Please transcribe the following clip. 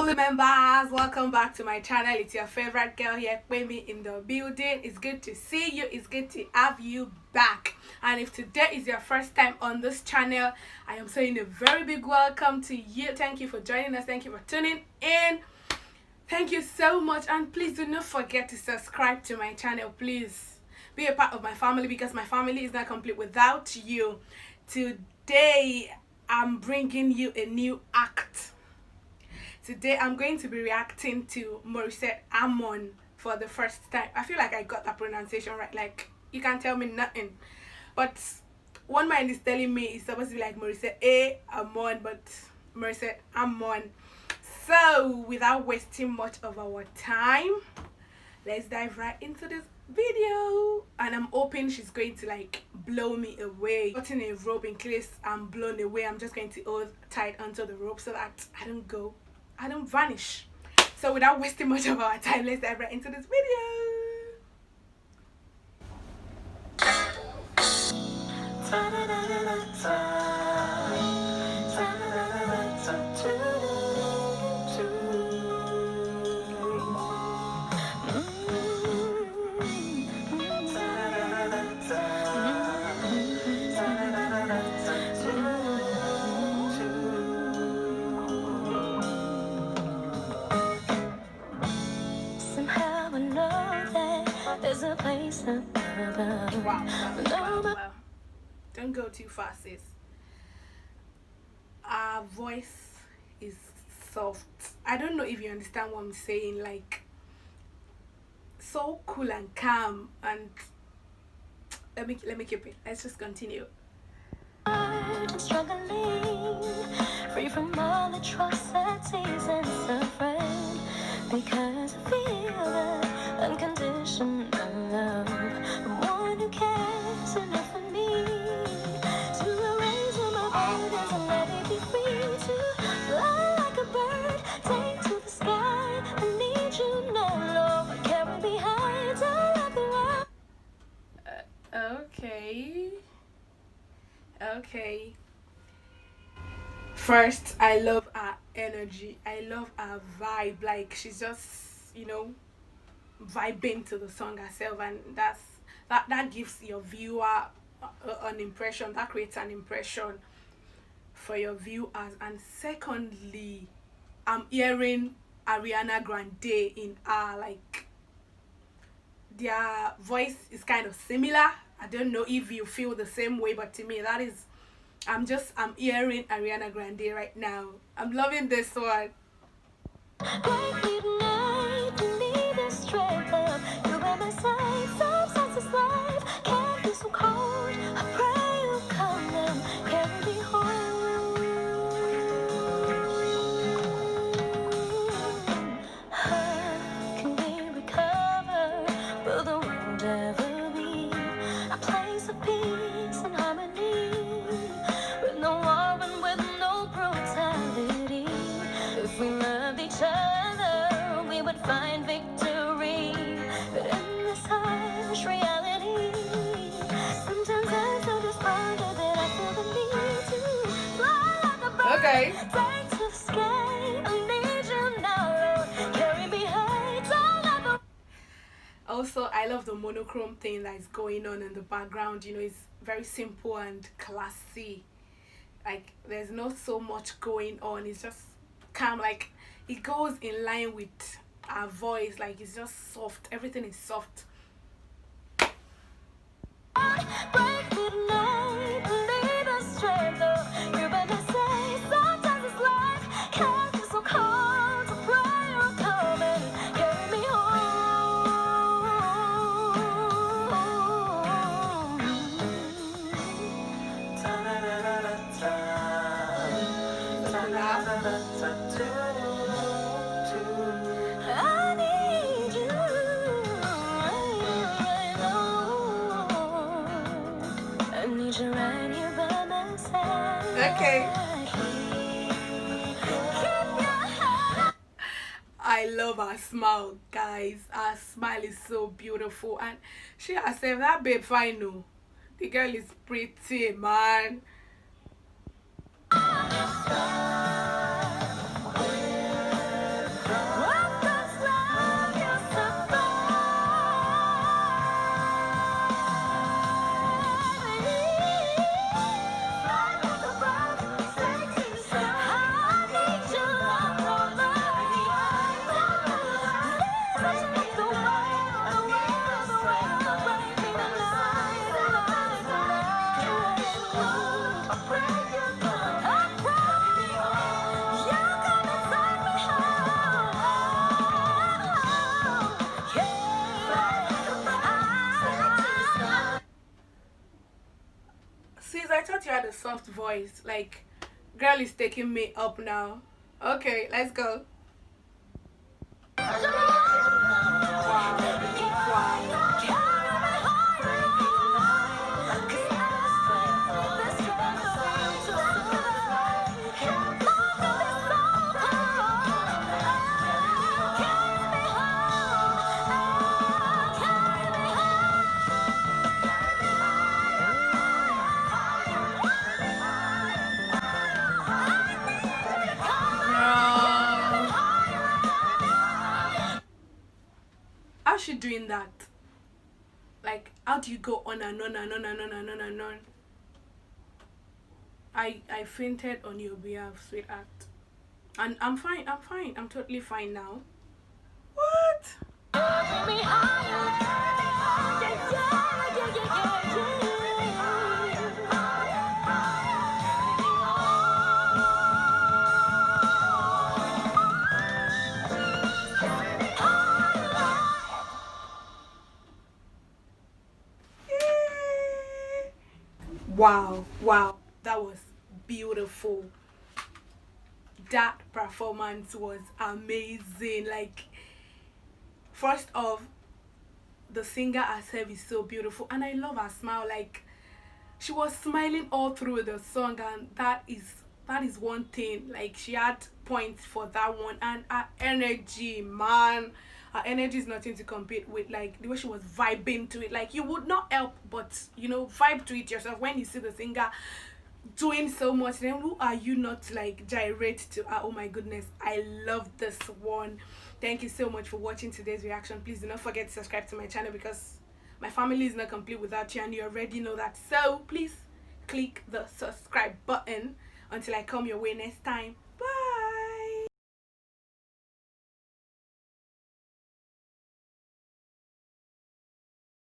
Hello members, welcome back to my channel. It's your favorite girl here, Kwemi, in the building. It's good to see you. It's good to have you back. And if today is your first time on this channel, I am saying a very big welcome to you. Thank you for joining us. Thank you for tuning in. Thank you so much, and please do not forget to subscribe to my channel. Please be a part of my family, because my family is not complete without you. Today I'm bringing you a new act. Today I'm going to be reacting to Morissette Amon for the first time. I feel like I got that pronunciation right. Like, you can't tell me nothing. But one mind is telling me it's supposed to be like Morissette Amon, but Morissette Amon. So without wasting much of our time, let's dive right into this video. And I'm hoping she's going to like blow me away. Putting a rope in case I'm blown away. I'm just going to hold tight onto the rope so that I don't vanish. So without wasting much of our time, let's dive right into this video. There's a place up above. Wow. Don't go too fast, sis. Our voice is soft. I don't know if you understand what I'm saying. Like, so cool and calm. And let me keep it. Let's just continue. I'm struggling, free from all atrocities and suffering, because I feel the unconditional love of one who cares enough for me to erase all my burdens and let me be free to fly like a bird, take to the sky. I need you now, Lord, carry me high till I belong. Okay. First, I love her energy. I love her vibe. Like, she's just, vibing to the song herself, and that gives your viewer an impression. That creates an impression for your viewers. And secondly, I'm hearing Ariana Grande in her. Like, their voice is kind of similar. I don't know if you feel the same way, but to me that is, I'm hearing Ariana Grande right now. I'm loving this one. If we loved each other, we would find victory. But in this harsh reality, sometimes I'm so despondent that I feel the need to fly like a bird. Okay. Take to the sky, I need you now, Lord. Carry me high, don't ever. Also, I love the monochrome thing that is going on in the background. It's very simple and classy. Like, there's not so much going on. It's just calm. Like, it goes in line with our voice. Like, it's just soft. Everything is soft. Okay. I love her smile, guys. Her smile is so beautiful, and she herself, that babe fine. No, the girl is pretty, man. got a soft voice. Like, girl is taking me up now. Okay, let's go. How's she doing that? Like, how do you go on and on and on and on and on and on? I fainted on your behalf, sweetheart. And I'm fine, I'm totally fine now. What? Wow, that was beautiful. That performance was amazing. Like, first off, the singer herself is so beautiful, and I love her smile. Like, she was smiling all through the song, and that is one thing. Like, she had points for that one. And her energy, man, her energy is nothing to compete with. Like, the way she was vibing to it, like, you would not help but, you know, vibe to it yourself when you see the singer doing so much. Then who are you not to, like, gyrate to? Oh my goodness, I love this one. Thank you so much for watching today's reaction. Please do not forget to subscribe to my channel, because my family is not complete without you, and you already know that. So please click the subscribe button. Until I come your way next time,